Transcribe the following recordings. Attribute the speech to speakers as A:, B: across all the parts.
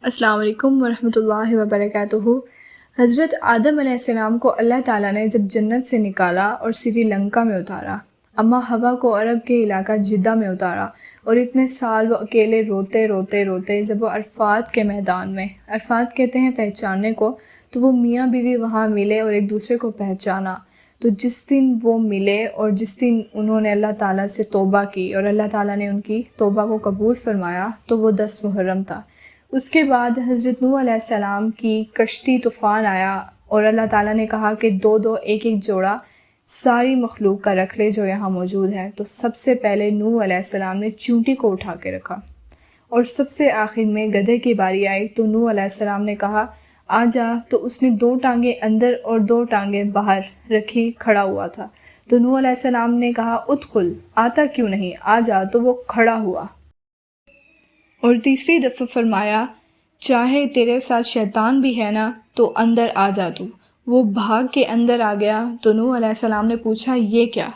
A: السلام علیکم ورحمۃ اللہ وبرکاتہ۔ حضرت آدم علیہ السلام کو اللہ تعالیٰ نے جب جنت سے نکالا اور سری لنکا میں اتارا، اما حوا کو عرب کے علاقہ جدہ میں اتارا، اور اتنے سال وہ اکیلے روتے روتے روتے جب وہ عرفات کے میدان میں، عرفات کہتے ہیں پہچاننے کو، تو وہ میاں بیوی وہاں ملے اور ایک دوسرے کو پہچانا۔ تو جس دن وہ ملے اور جس دن انہوں نے اللہ تعالیٰ سے توبہ کی اور اللہ تعالیٰ نے ان کی توبہ کو قبول فرمایا، تو وہ 10 محرم تھا۔ اس کے بعد حضرت نوح علیہ السلام کی کشتی طوفان آیا اور اللہ تعالیٰ نے کہا کہ دو دو ایک ایک جوڑا ساری مخلوق کا رکھ لے جو یہاں موجود ہے۔ تو سب سے پہلے نوح علیہ السلام نے چونٹی کو اٹھا کے رکھا، اور سب سے آخر میں گدھے کی باری آئی تو نوح علیہ السلام نے کہا آ جا، تو اس نے 2 ٹانگیں اندر اور 2 ٹانگیں باہر رکھی، کھڑا ہوا تھا۔ تو نوح علیہ السلام نے کہا ادخل، آتا کیوں نہیں، آ جا، تو وہ کھڑا ہوا۔ اور تیسری دفعہ فرمایا چاہے تیرے ساتھ شیطان بھی ہے نا تو اندر آ جا تو۔ وہ بھاگ کے اندر آ گیا۔ تو نوح علیہ السلام نے پوچھا یہ کیا؟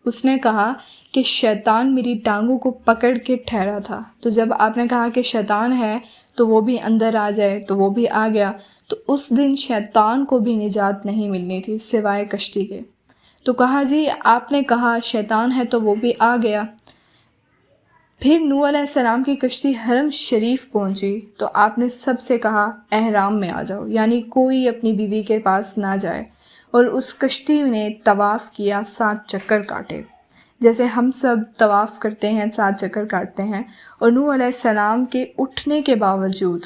A: اس نے کہا کہ شیطان میری ٹانگوں کو پکڑ کے ٹھہرا تھا۔ تو جب آپ نے کہا کہ شیطان ہے تو وہ بھی اندر آ جائے، تو وہ بھی آ گیا۔ تو اس دن شیطان کو بھی نجات نہیں ملنی تھی سوائے کشتی کے۔ تو کہا جی آپ نے کہا شیطان ہے تو وہ بھی آ گیا۔ پھر نوح علیہ السلام کی کشتی حرم شریف پہنچی تو آپ نے سب سے کہا احرام میں آ جاؤ، یعنی کوئی اپنی بیوی کے پاس نہ جائے، اور اس کشتی نے طواف کیا، 7 چکر کاٹے جیسے ہم سب طواف کرتے ہیں، 7 چکر کاٹتے ہیں۔ اور نوح علیہ السلام کے اٹھنے کے باوجود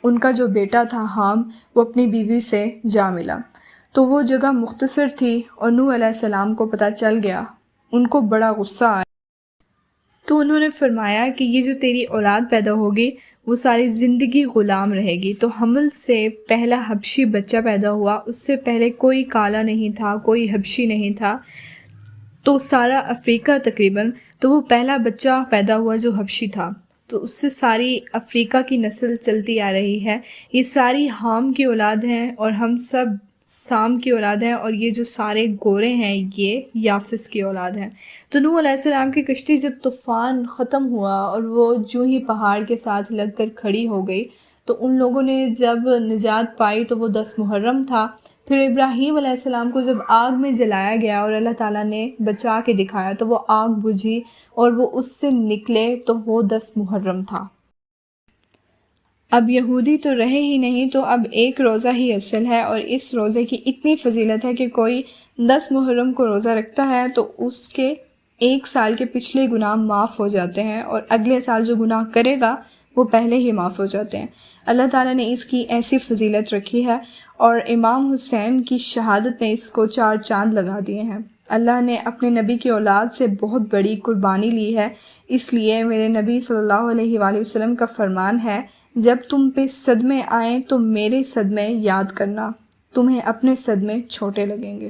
A: ان کا جو بیٹا تھا حام، وہ اپنی بیوی سے جا ملا، تو وہ جگہ مختصر تھی اور نوح علیہ السلام کو پتہ چل گیا، ان کو بڑا غصہ آیا۔ تو انہوں نے فرمایا کہ یہ جو تیری اولاد پیدا ہوگی وہ ساری زندگی غلام رہے گی۔ تو حمل سے پہلا حبشی بچہ پیدا ہوا، اس سے پہلے کوئی کالا نہیں تھا، کوئی حبشی نہیں تھا، تو سارا افریقہ تقریباً، تو وہ پہلا بچہ پیدا ہوا جو حبشی تھا، تو اس سے ساری افریقہ کی نسل چلتی آ رہی ہے۔ یہ ساری حام کی اولاد ہیں اور ہم سب سام کی اولاد ہیں، اور یہ جو سارے گورے ہیں یہ یافس کی اولاد ہیں۔ تو نوح علیہ السلام کی کشتی جب طوفان ختم ہوا اور وہ جو ہی پہاڑ کے ساتھ لگ کر کھڑی ہو گئی، تو ان لوگوں نے جب نجات پائی تو وہ 10 محرم تھا۔ پھر ابراہیم علیہ السلام کو جب آگ میں جلایا گیا اور اللہ تعالیٰ نے بچا کے دکھایا تو وہ آگ بجھی اور وہ اس سے نکلے، تو وہ 10 محرم تھا۔ اب یہودی تو رہے ہی نہیں، تو اب ایک روزہ ہی اصل ہے، اور اس روزے کی اتنی فضیلت ہے کہ کوئی 10 محرم کو روزہ رکھتا ہے تو اس کے 1 سال کے پچھلے گناہ معاف ہو جاتے ہیں، اور اگلے سال جو گناہ کرے گا وہ پہلے ہی معاف ہو جاتے ہیں۔ اللہ تعالیٰ نے اس کی ایسی فضیلت رکھی ہے، اور امام حسین کی شہادت نے اس کو 4 چاند لگا دیے ہیں۔ اللہ نے اپنے نبی کی اولاد سے بہت بڑی قربانی لی ہے، اس لیے میرے نبی صلی اللہ علیہ وآلہ وسلم کا فرمان ہے جب تم پہ صدمے آئیں تو میرے صدمے یاد کرنا، تمہیں اپنے صدمے چھوٹے لگیں گے۔